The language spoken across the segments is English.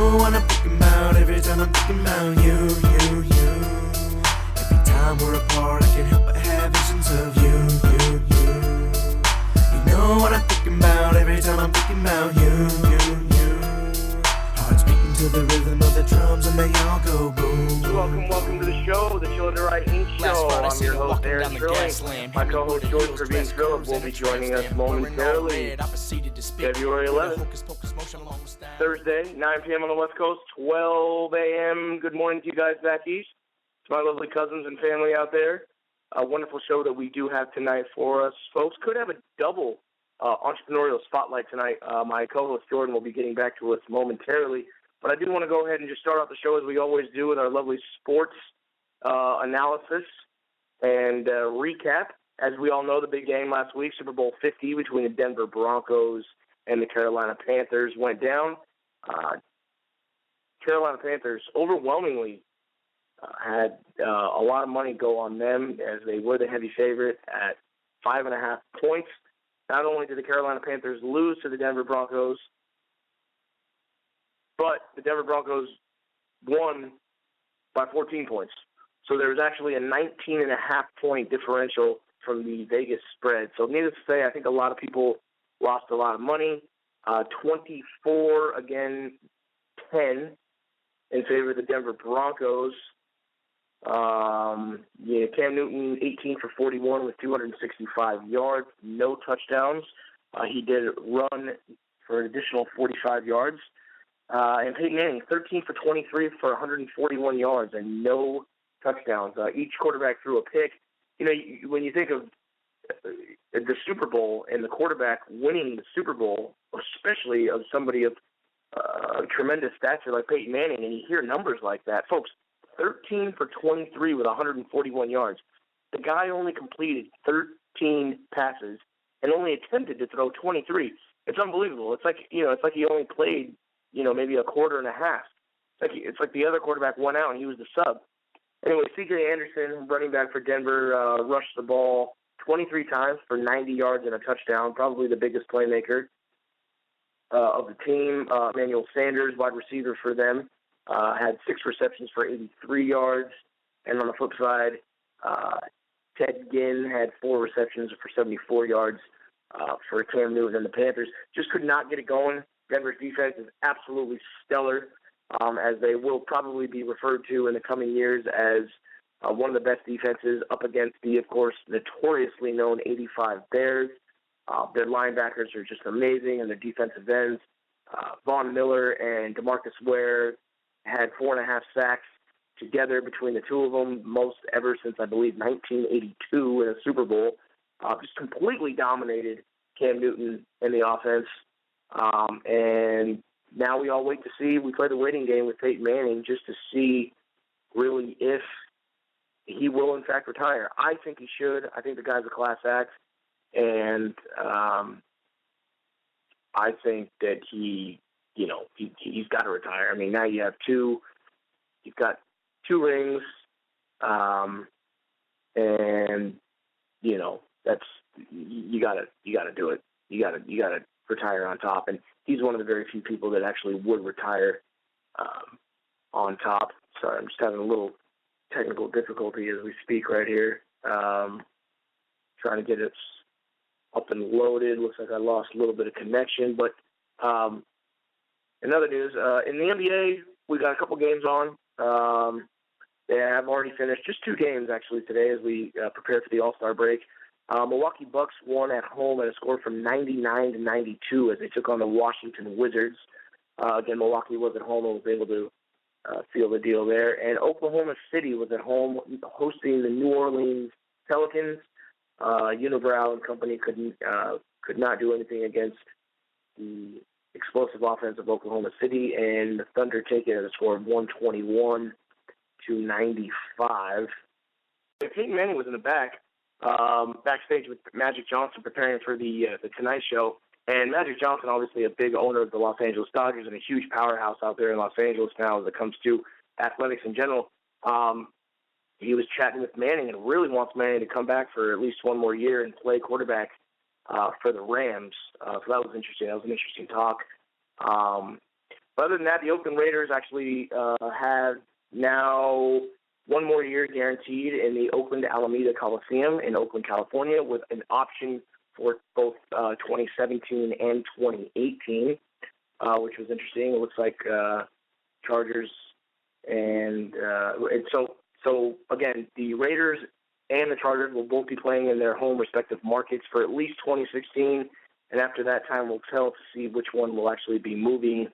know what I'm thinking about every time I'm thinking about you. Every time we're apart, I can't help but have visions of you. You know what I'm thinking about every time I'm thinking about you. Hearts beating to the rhythm of the drums and they all go boom. Welcome to the show, the Chelladurai Inc. show. I'm your host, Aaron Trilling. My co-host, Pravin will be joining us momentarily. February 11th, Thursday, 9 p.m. on the West Coast, 12 a.m. Good morning to you guys back east. To my lovely cousins and family out there. A wonderful show that we do have tonight for us. Folks, could have a double entrepreneurial spotlight tonight. My co-host, Jordan, will be getting back to us momentarily. But I do want to go ahead and just start off the show as we always do with our lovely sports analysis and recap. As we all know, the big game last week, Super Bowl 50 between the Denver Broncos and the Carolina Panthers went down. Carolina Panthers overwhelmingly had a lot of money go on them as they were the heavy favorite at 5.5 points. Not only did the Carolina Panthers lose to the Denver Broncos, but the Denver Broncos won by 14 points. So there was actually a 19.5-point differential from the Vegas spread. So needless to say, I think a lot of people lost a lot of money. 24, again, 10 in favor of the Denver Broncos. Cam Newton, 18 for 41 with 265 yards, no touchdowns. He did run for an additional 45 yards. And Peyton Manning, 13 for 23 for 141 yards and no touchdowns. Each quarterback threw a pick. You know, when you think of the Super Bowl and the quarterback winning the Super Bowl, especially of somebody of tremendous stature like Peyton Manning, and you hear numbers like that, folks, 13 for 23 with 141 yards. The guy only completed 13 passes and only attempted to throw 23. It's unbelievable. It's like he only played, maybe a quarter and a half. It's like the other quarterback went out and he was the sub. Anyway, C.J. Anderson, running back for Denver, rushed the ball 23 times for 90 yards and a touchdown, probably the biggest playmaker of the team. Emmanuel Sanders, wide receiver for them, had 6 receptions for 83 yards. And on the flip side, Ted Ginn had 4 receptions for 74 yards for Cam Newton and the Panthers. Just could not get it going. Denver's defense is absolutely stellar, as they will probably be referred to in the coming years as one of the best defenses up against the, of course, notoriously known 85 Bears. Their linebackers are just amazing, and their defensive ends. Von Miller and DeMarcus Ware had 4.5 sacks together between the two of them, most ever since, I believe, 1982 in a Super Bowl. Just completely dominated Cam Newton in the offense. And now we all wait to see. We play the waiting game with Peyton Manning just to see really if he will, in fact, retire. I think he should. I think the guy's a class act. And I think that he's got to retire. I mean, now you've got 2 rings, and that's you got to do it. You got to retire on top, and he's one of the very few people that actually would retire on top. Sorry, I'm just having a little technical difficulty as we speak right here. Trying to get it up and loaded. Looks like I lost a little bit of connection, but in other news, in the NBA, we got a couple games on. They have already finished just 2 games actually today as we prepare for the All-Star break. Milwaukee Bucks won at home at a score from 99 to 92 as they took on the Washington Wizards. Again, Milwaukee was at home and was able to seal the deal there. And Oklahoma City was at home hosting the New Orleans Pelicans. Unibrow and company could not do anything against the explosive offense of Oklahoma City, and the Thunder take it at a score of 121 to 95. Peyton Manning was in the backstage with Magic Johnson preparing for the Tonight Show. And Magic Johnson, obviously a big owner of the Los Angeles Dodgers and a huge powerhouse out there in Los Angeles now as it comes to athletics in general. He was chatting with Manning and really wants Manning to come back for at least one more year and play quarterback for the Rams. So that was interesting. That was an interesting talk. But other than that, the Oakland Raiders actually have now one more year guaranteed in the Oakland Alameda Coliseum in Oakland, California, with an option for both 2017 and 2018, which was interesting. It looks like Chargers and so again, the Raiders and the Chargers will both be playing in their home respective markets for at least 2016, and after that time will tell to see which one will actually be moving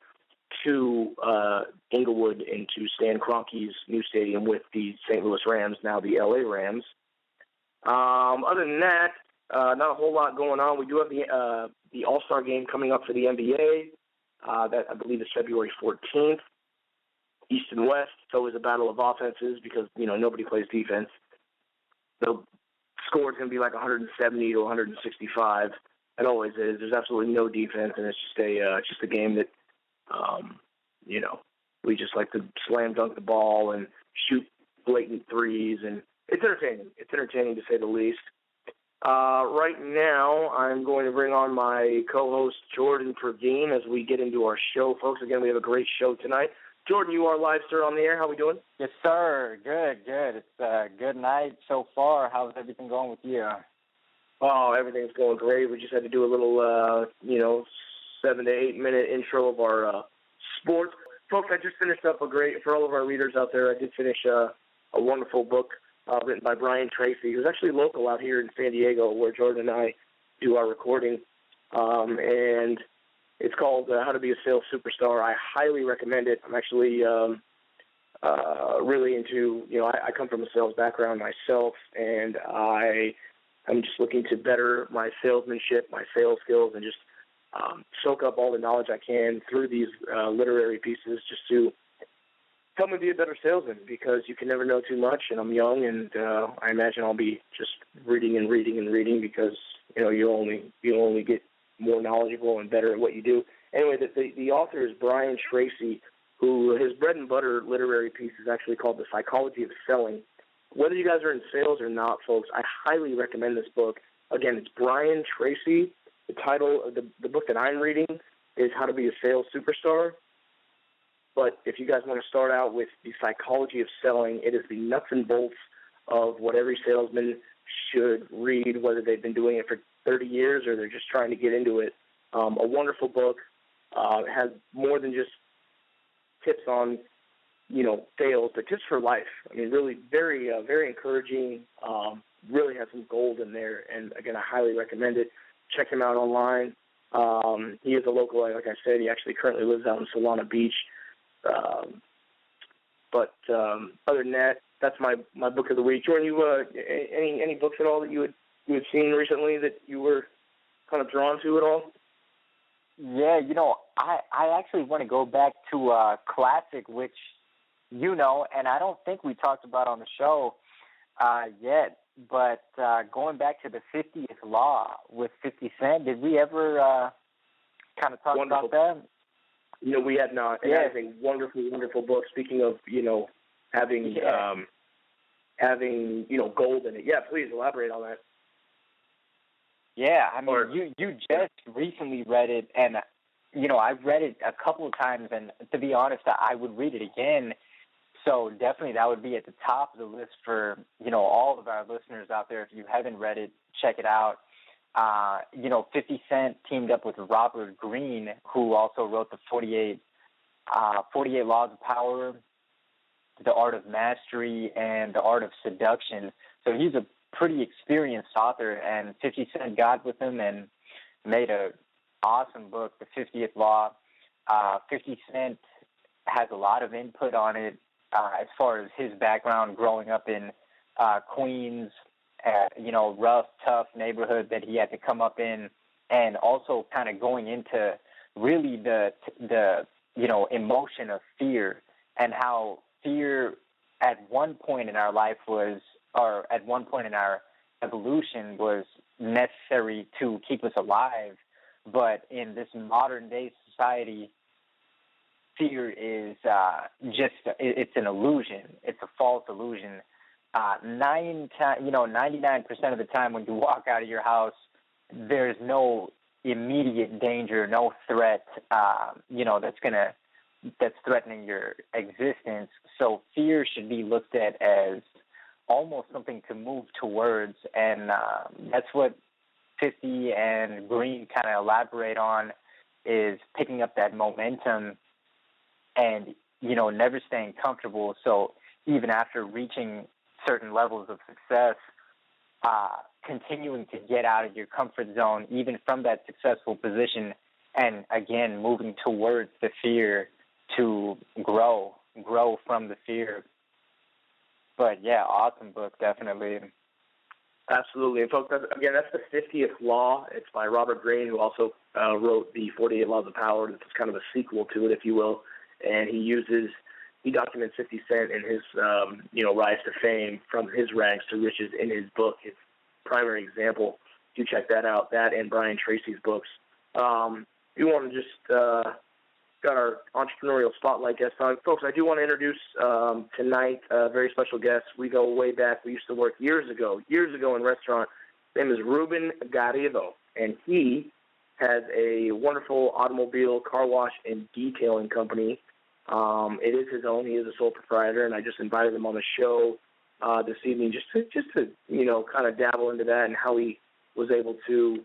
to Inglewood into Stan Kroenke's new stadium with the St. Louis Rams, now the LA Rams. Other than that, not a whole lot going on. We do have the All-Star game coming up for the NBA. That I believe is February 14th. East and West. It's always a battle of offenses because nobody plays defense. The score is going to be like 170 to 165. It always is. There's absolutely no defense, and it's just a game that we just like to slam dunk the ball and shoot blatant threes, and it's entertaining. It's entertaining to say the least. Right now, I'm going to bring on my co-host Jordan Pravin as we get into our show, folks. Again, we have a great show tonight. Jordan, you are live, sir, on the air. How we doing? Yes, sir. Good. It's a good night so far. How's everything going with you? Oh, everything's going great. We just had to do a little, 7 to 8 minute intro of our sports. Folks, I just finished up for all of our readers out there, I did finish a wonderful book written by Brian Tracy, who's actually local out here in San Diego where Jordan and I do our recording. And it's called How to Be a Sales Superstar. I highly recommend it. I'm actually really into, I come from a sales background myself, and I'm just looking to better my salesmanship, my sales skills, and just soak up all the knowledge I can through these literary pieces just to help me be a better salesman, because you can never know too much, and I'm young, and I imagine I'll be just reading and reading and reading because, you only get more knowledgeable and better at what you do. Anyway, the author is Brian Tracy, who his bread and butter literary piece is actually called The Psychology of Selling. Whether you guys are in sales or not, folks, I highly recommend this book. Again, it's Brian Tracy. The title of the book that I'm reading is How to Be a Sales Superstar. But if you guys want to start out with The Psychology of Selling, it is the nuts and bolts of what every salesman should read, whether they've been doing it for 30 years or they're just trying to get into it. A wonderful book. It has more than just tips on, sales, but tips for life. I mean, really very, very encouraging. Really has some gold in there. And again, I highly recommend it. Check him out online. He is a local, like I said. He actually currently lives out in Solana Beach. But other than that, that's my book of the week. Jordan, you any books at all that you had seen recently that you were kind of drawn to at all? Yeah, I actually want to go back to a classic, which and I don't think we talked about on the show yet, but going back to the 50th Law with 50 Cent, did we ever kind of talk about that? We had not. And that is a wonderful, wonderful book. Speaking of, having gold in it. Yeah, please elaborate on that. Yeah, I mean, you just recently read it, and, I've read it a couple of times, and to be honest, I would read it again. So definitely that would be at the top of the list for, all of our listeners out there. If you haven't read it, check it out. 50 Cent teamed up with Robert Greene, who also wrote the 48 Laws of Power, The Art of Mastery, and The Art of Seduction. So he's a pretty experienced author, and 50 Cent got with him and made an awesome book, The 50th Law. 50 Cent has a lot of input on it as far as his background growing up in Queens, rough, tough neighborhood that he had to come up in, and also kind of going into really the emotion of fear, and how fear at one point in our life or at one point in our evolution was necessary to keep us alive. But in this modern day society, fear is it's an illusion. It's a false illusion. 99% of the time when you walk out of your house, there's no immediate danger, no threat, that's going to that's threatening your existence. So fear should be looked at as almost something to move towards, and that's what 50 and Green kind of elaborate on, is picking up that momentum and, never staying comfortable. So even after reaching certain levels of success, continuing to get out of your comfort zone, even from that successful position, and again, moving towards the fear to grow from the fear. But yeah, awesome book, definitely. Absolutely. And folks, that's the 50th Law. It's by Robert Greene, who also wrote the 48 Laws of Power. It's kind of a sequel to it, if you will. And he documents 50 Cent and his, rise to fame from his rags to riches in his book, his primary example. Do check that out, that and Brian Tracy's books. We want to just got our entrepreneurial spotlight guest on. Folks, I do want to introduce tonight a very special guest. We go way back. We used to work years ago in restaurant. His name is Ruben Garrillo, and he has a wonderful automobile car wash and detailing company. It is his own. He is a sole proprietor, and I just invited him on the show this evening just to kind of dabble into that and how he was able to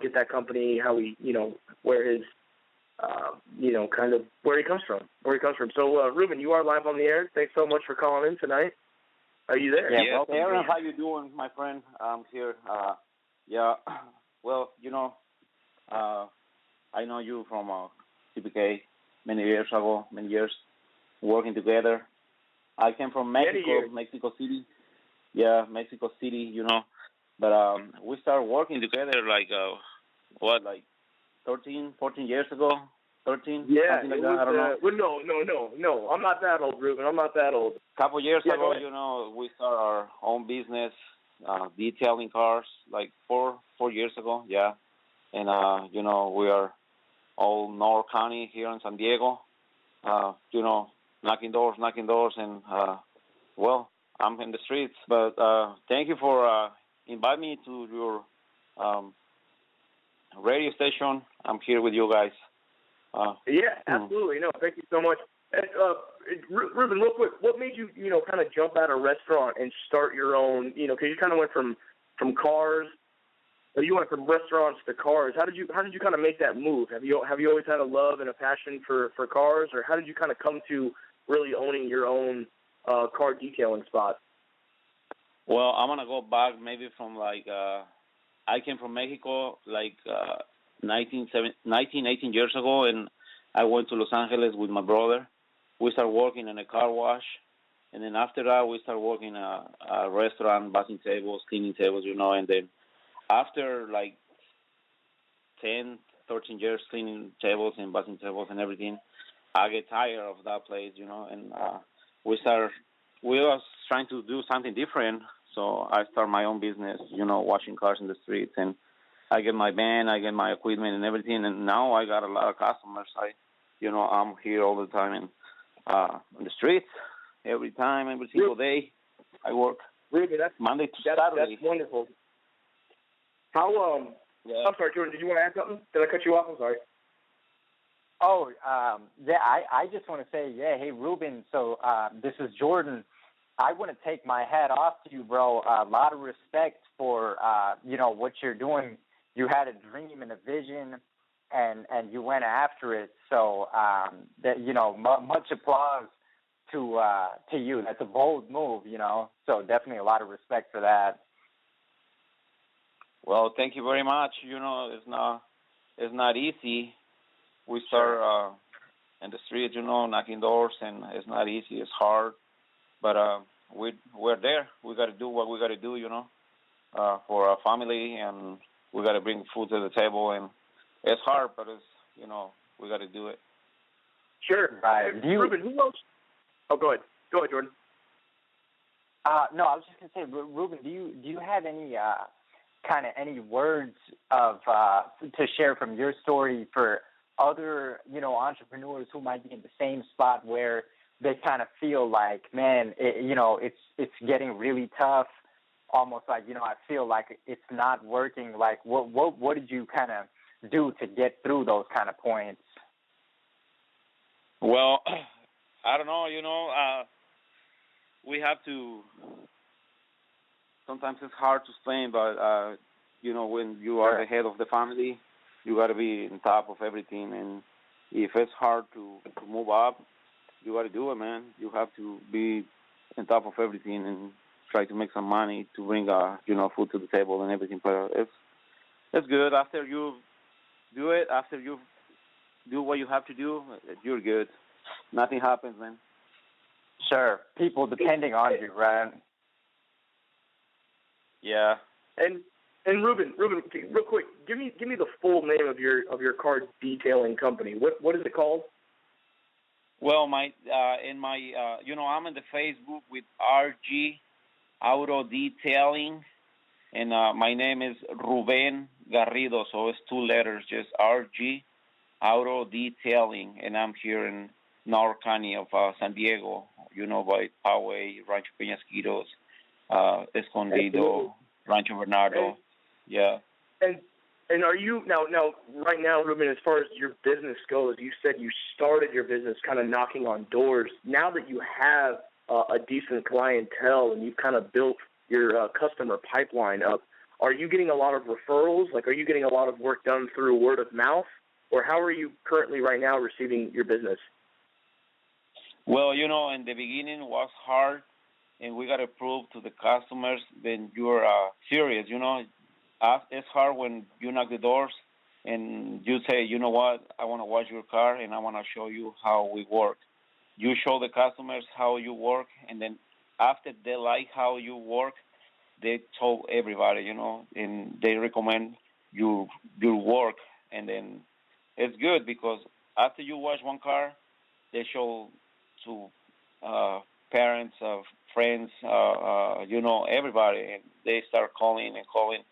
get that company, how he where his kind of where he comes from. So, Ruben, you are live on the air. Thanks so much for calling in tonight. Are you there? Yeah, Aaron, how you doing, my friend? I'm here. Well, I know you from CPK many years ago, working together. I came from Mexico City. Yeah, Mexico City, But we started working together like 13, 14 years ago. 13? Yeah. Something like that, I don't know. Well, no. I'm not that old, Ruben. I'm not that old. A couple years ago, we started our own business, detailing cars, like 4 years ago, yeah. And, we are all North County here in San Diego, knocking doors, and, I'm in the streets. But thank you for inviting me to your radio station. I'm here with you guys. Yeah, absolutely. No, thank you so much. And, Ruben, real quick, what made you, kind of jump out of restaurant and start your own, because you kind of went from cars, or you went from restaurants to cars. How did you kind of make that move? Have you always had a love and a passion for cars, or how did you kind of come to really owning your own car detailing spot? Well, I'm going to go back maybe from I came from Mexico 18 years ago, and I went to Los Angeles with my brother. We started working in a car wash, and then after that we started working a restaurant, bussing tables, cleaning tables, and then after 10, 13 years cleaning tables and bussing tables and everything, I get tired of that place, and we was trying to do something different, so I started my own business, washing cars in the streets, and I get my van, I get my equipment and everything, and now I got a lot of customers. I'm here all the time and on the streets, every single day. I work Monday to Saturday. That's wonderful. How I'm sorry, Jordan. Did you want to add something? Did I cut you off? I'm sorry. Oh, I just want to say, hey, Ruben, so this is Jordan. I want to take my hat off to you, bro. A lot of respect for, what you're doing. You had a dream and a vision, and you went after it. So, much applause to you. That's a bold move, So definitely a lot of respect for that. Well, thank you very much. It's not easy. We start in the street, knocking doors, and it's not easy. It's hard, but we're there. We got to do what we got to do, for our family, and we got to bring food to the table. And it's hard, but it's we got to do it. Sure. Right. Ruben, who else? Oh, go ahead. Go ahead, Jordan. No, I was just gonna say, Ruben, do you have any any words of to share from your story for other entrepreneurs who might be in the same spot where they kind of feel like, man, it's getting really tough, almost like I feel like it's not working. Like what did you kind of do to get through those kind of points? Well, I don't know. We have to. Sometimes it's hard to explain, but when you are the head of the family, you got to be on top of everything. And if it's hard to move up, you got to do it, man. You have to be on top of everything and try to make some money to bring food to the table and everything. But it's good after you do it. After you do what you have to do, you're good. Nothing happens, man. Sure. People depending on you, right? Yeah. And Ruben, real quick, give me the full name of your car detailing company. What is it called? Well, I'm in the Facebook with RG Auto Detailing, and my name is Ruben Garrillo, so it's 2 letters, just RG Auto Detailing, and I'm here in North County of San Diego, by Poway, Rancho Peñasquitos, Escondido, Rancho Bernardo. Yeah. And are you now right now, Ruben, as far as your business goes, you said you started your business kind of knocking on doors. Now that you have a decent clientele and you've kind of built your customer pipeline up, are you getting a lot of referrals? Like, are you getting a lot of work done through word of mouth? Or how are you currently right now receiving your business? Well, in the beginning it was hard, and we got to prove to the customers that you're serious, It's hard when you knock the doors and you say, you know what, I want to wash your car and I want to show you how we work. You show the customers how you work, and then after they like how you work, they tell everybody, and they recommend your work. And then it's good because after you wash one car, they show to parents, friends, everybody, and they start calling and calling.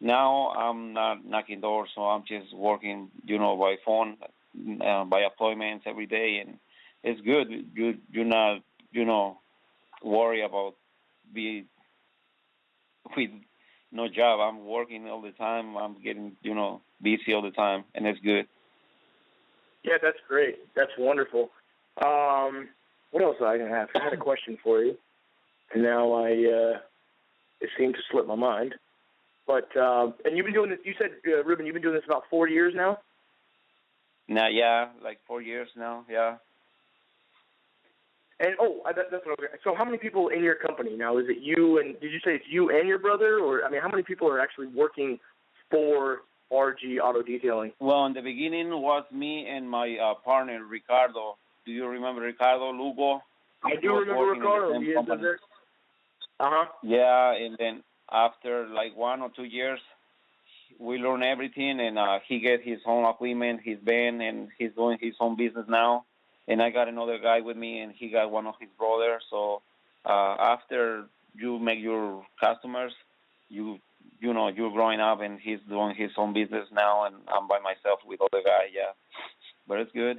Now I'm not knocking doors, so I'm just working, by phone, by appointments every day, and it's good. You're not, worry about be with no job. I'm working all the time. I'm getting, busy all the time, and it's good. Yeah, that's great. That's wonderful. What else I have? I had a question for you, and now it seemed to slip my mind. But and you've been doing this. You said, Ruben, you've been doing this about 4 years now. Now, yeah, like 4 years now. Yeah. And that's what so how many people in your company now? Is it you and did you say it's you and your brother, or how many people are actually working for RG Auto Detailing? Well, in the beginning it was me and my partner Ricardo. Do you remember Ricardo Lugo? I do remember Ricardo. He is there. Yeah, and then after like 1 or 2 years, we learn everything, and he get his own equipment, his van, and he's doing his own business now. And I got another guy with me, and he got one of his brothers. So after you make your customers, you're growing up, and he's doing his own business now, and I'm by myself with other guy. Yeah, but it's good,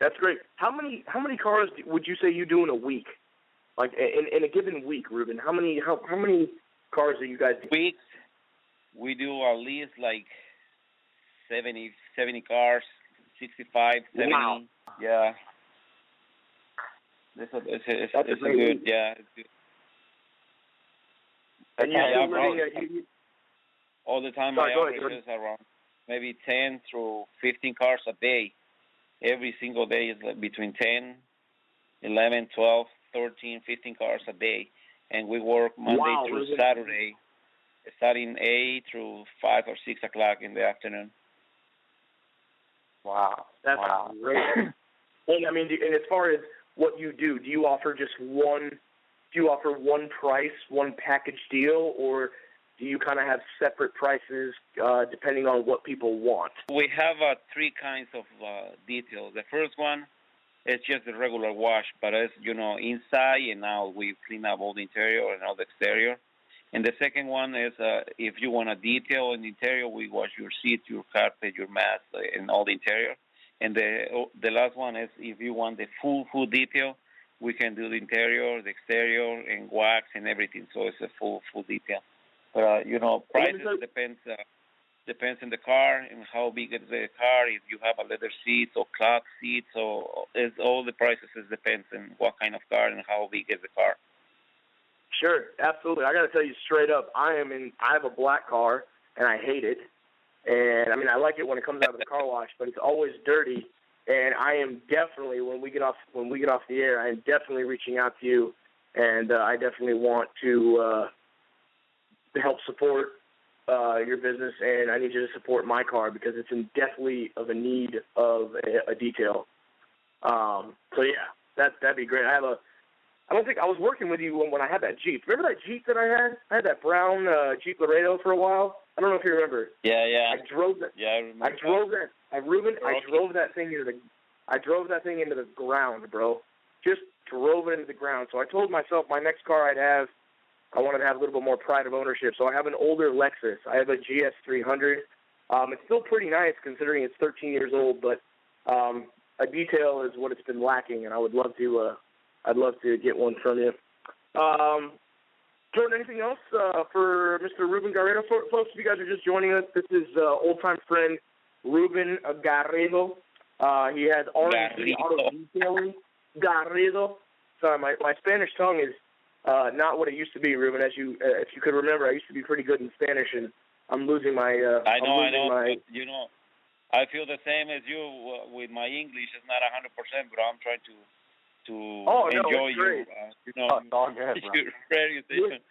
That's great. How many cars would you say you do in a week? Like in a given week, Ruben, how many cars do you guys do? Weeks, we do at least like 70 cars, 65, 70. Wow. Yeah. It's good. Yeah, it's good. And you're all the time. My average is around maybe 10 through 15 cars a day. Every single day is between 10, 11, 12, 13, 15 cars a day. And we work Monday through Saturday, starting 8 through 5 or 6 o'clock in the afternoon. Wow. That's great. And and as far as what you do you offer just one price, one package deal, or do you kind of have separate prices depending on what people want? We have 3 kinds of details. The first one is just the regular wash, but it's, inside, and now we clean up all the interior and all the exterior. And the second one is if you want a detail in the interior, we wash your seats, your carpet, your mats, and all the interior. And the last one is if you want the full detail, we can do the interior, the exterior, and wax and everything. So it's a full detail. But prices depends on the car and how big is the car. If you have a leather seat or cloth seat, so it's all the prices depends on what kind of car and how big is the car. Sure, absolutely. I got to tell you straight up, I have a black car and I hate it. And I mean, I like it when it comes out of the car wash, but it's always dirty. And I am definitely, when we get off the air, I am definitely reaching out to you, and I definitely want to help support your business, and I need you to support my car because it's in deathly of a need of a detail. So yeah, that'd be great. I was working with you when I had that Jeep. Remember that Jeep that I had? I had that brown Jeep Laredo for a while. I don't know if you remember. Yeah. I drove that. Yeah, I remember. I drove that thing into the ground, bro. Just drove it into the ground. So I told myself my next car I wanted to have a little bit more pride of ownership. So I have an older Lexus. I have a GS 300. It's still pretty nice considering it's 13 years old, but a detail is what it's been lacking, and I would love to. I'd love to get one from you. Jordan, anything else for Mr. Ruben Garrillo? Folks, if you guys are just joining us, this is old-time friend Ruben Garrillo. He has R&D Auto Detailing. Garrillo. Sorry, my Spanish tongue is not what it used to be, Ruben. If you could remember, I used to be pretty good in Spanish, and I'm losing my. I know. But, I feel the same as you with my English. It's not 100%, but I'm trying to enjoy your, all good, your presentation.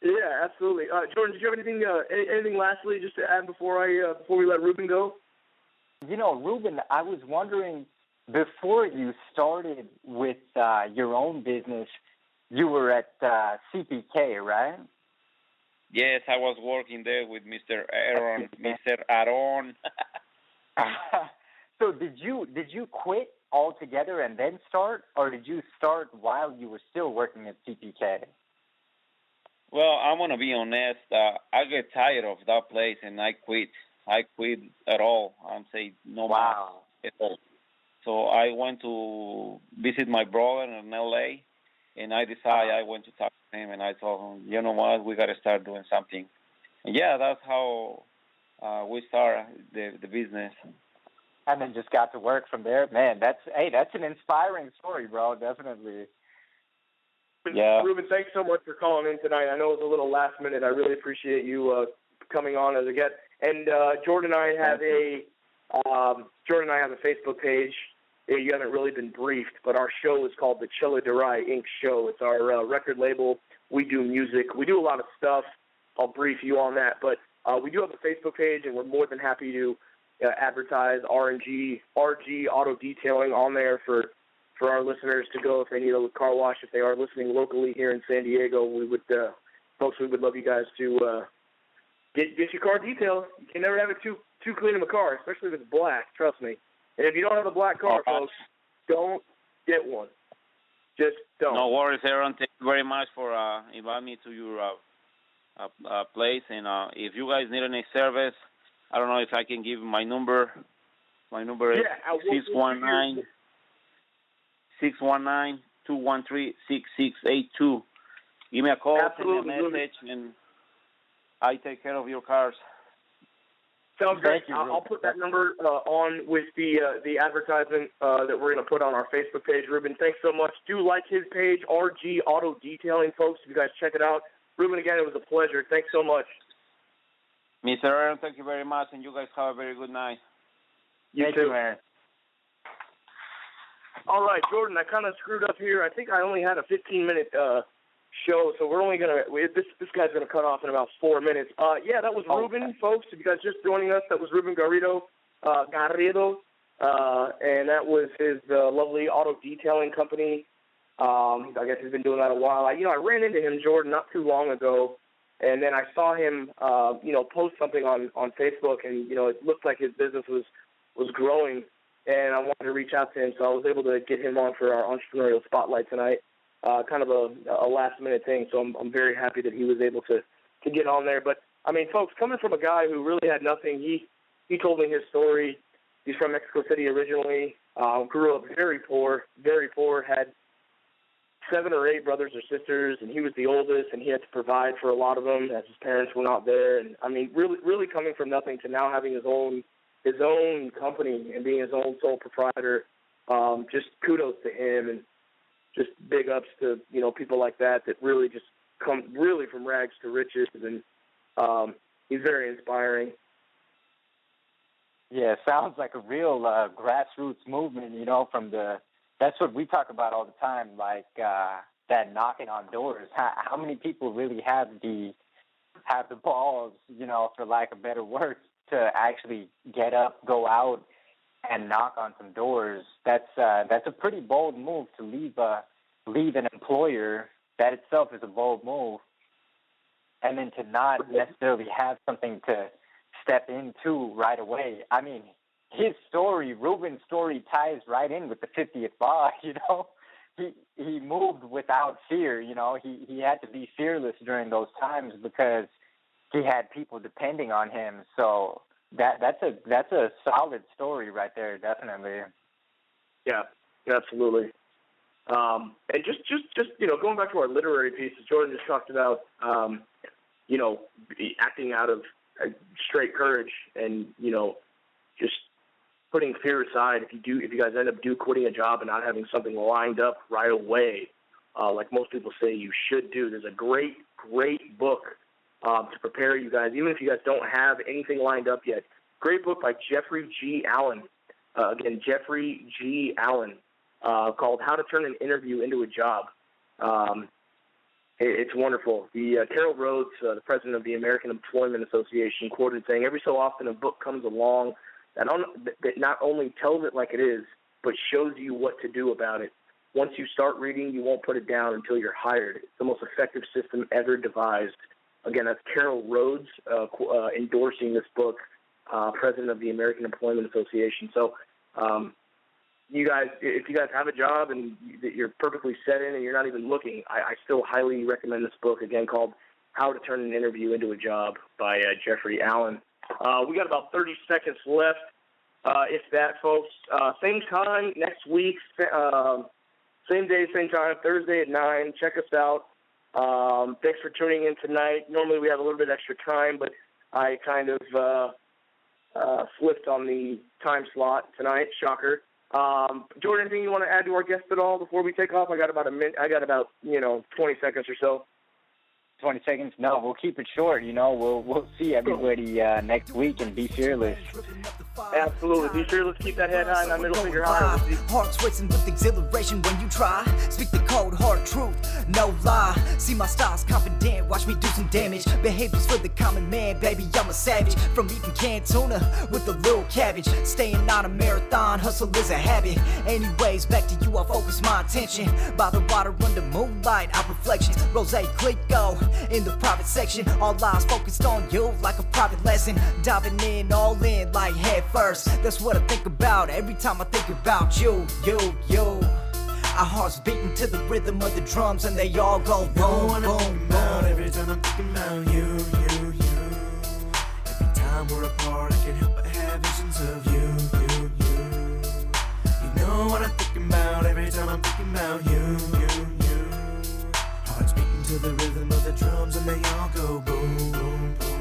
Yeah, absolutely. Jordan, did you have anything lastly just to add before we let Ruben go? Ruben, I was wondering, before you started with your own business, you were at CPK, right? Yes, I was working there with Mr. Aaron. Mr. Aaron. So did you quit altogether and then start, or did you start while you were still working at CPK? Well, I'm gonna be honest. I get tired of that place, and I quit. I quit at all. I'm saying no more at all. So I went to visit my brother in LA, and I decided I went to talk to him, and I told him, you know what, we got to start doing something. And yeah, that's how we started the business. And then just got to work from there. Man, that's an inspiring story, bro. Definitely. Yeah. Ruben, thanks so much for calling in tonight. I know it was a little last minute. I really appreciate you coming on as a guest. And Jordan and I have a Facebook page. You haven't really been briefed, but our show is called the Chelladurai Inc. Show. It's our record label. We do music. We do a lot of stuff. I'll brief you on that. But we do have a Facebook page, and we're more than happy to advertise RG Auto Detailing on there for our listeners to go if they need a car wash. If they are listening locally here in San Diego, we would love you guys to get your car detailed. You can never have it too clean of a car, especially if it's black. Trust me. And if you don't have a black car, folks, don't get one. Just don't. No worries, Aaron. Thank you very much for inviting me to your place. And if you guys need any service, I don't know if I can give my number. My number is 619-213-6682. Give me a call, send me a message, and I take care of your cars. Sounds great. I'll put that number on with the advertisement that we're going to put on our Facebook page. Ruben, thanks so much. Do like his page, RG Auto Detailing, folks. If you guys check it out. Ruben, again, it was a pleasure. Thanks so much. Mr. Aaron, thank you very much, and you guys have a very good night. You too, Aaron. All right, Jordan, I kind of screwed up here. I think I only had a 15-minute show, so we're only going to – this guy's going to cut off in about 4 minutes. Yeah, that was Ruben, folks. If you guys just joining us, that was Ruben Garrillo, and that was his lovely auto detailing company. I guess he's been doing that a while. I ran into him, Jordan, not too long ago, and then I saw him, post something on Facebook, and, it looked like his business was growing, and I wanted to reach out to him, so I was able to get him on for our entrepreneurial spotlight tonight. Kind of a last-minute thing, so I'm very happy that he was able to get on there. But, I mean, folks, coming from a guy who really had nothing, he told me his story. He's from Mexico City originally, grew up very poor, had 7 or 8 brothers or sisters, and he was the oldest, and he had to provide for a lot of them as his parents were not there. And I mean, really coming from nothing to now having his own company and being his own sole proprietor. Just kudos to him, and just big ups to people like that really just come really from rags to riches, and he's very inspiring. Yeah, sounds like a real grassroots movement, that's what we talk about all the time, like that knocking on doors. How many people really have the balls, for lack of better words, to actually get up, go out, and knock on some doors? That's a pretty bold move to leave an employer. That itself is a bold move, and then to not necessarily have something to step into right away. I mean, his story, Ruben's story, ties right in with the 50th law. He moved without fear. He had to be fearless during those times because he had people depending on him. So that's a solid story right there, definitely. Yeah, absolutely. And just going back to our literary pieces, Jordan just talked about acting out of straight courage, and just putting fear aside. If you guys end up quitting a job and not having something lined up right away, like most people say you should do, there's a great book to prepare you guys, even if you guys don't have anything lined up yet. Great book by Jeffrey G. Allen. Again, Jeffrey G. Allen, called How to Turn an Interview into a Job. It's wonderful. Carol Rhodes, the president of the American Employment Association, quoted saying, "Every so often a book comes along that not only tells it like it is, but shows you what to do about it. Once you start reading, you won't put it down until you're hired. It's the most effective system ever devised." Again, that's Carol Rhodes endorsing this book, president of the American Employment Association. So, you guys, if you guys have a job and you're perfectly set in and you're not even looking, I still highly recommend this book, again, called How to Turn an Interview into a Job by Jeffrey Allen. We got about 30 seconds left, if that, folks. Same time next week, same day, same time, Thursday at 9. Check us out. Thanks for tuning in tonight. Normally we have a little bit extra time, but I kind of slipped on the time slot tonight. Shocker. Jordan, anything you want to add to our guest at all before we take off? I got about 20 seconds or so. 20 seconds? No, we'll keep it short. We'll see everybody next week, and be fearless. Absolutely. Be fearless. Keep that head high and that middle finger high. Hearts racing with exhilaration when you try. Speak the cold, hard truth, no lie. See my style's confident, watch me do some damage. Behaviors for the common man, baby, I'm a savage. From eating canned tuna with a little cabbage. Staying on a marathon, hustle is a habit. Anyways, back to you, I'll focus my attention. By the water under moonlight, our reflections. Rose Clico in the private section. All eyes focused on you like a private lesson. Diving in, all in like head first. That's what I think about every time I think about you. Our hearts beating to the rhythm of the drums, and they all go boom, boom, boom. Every time I'm thinking about you. Every time we're apart, I can't help but have visions of you. You know what I'm thinking about every time I'm thinking about you. Hearts beating to the rhythm of the drums, and they all go boom, boom, boom.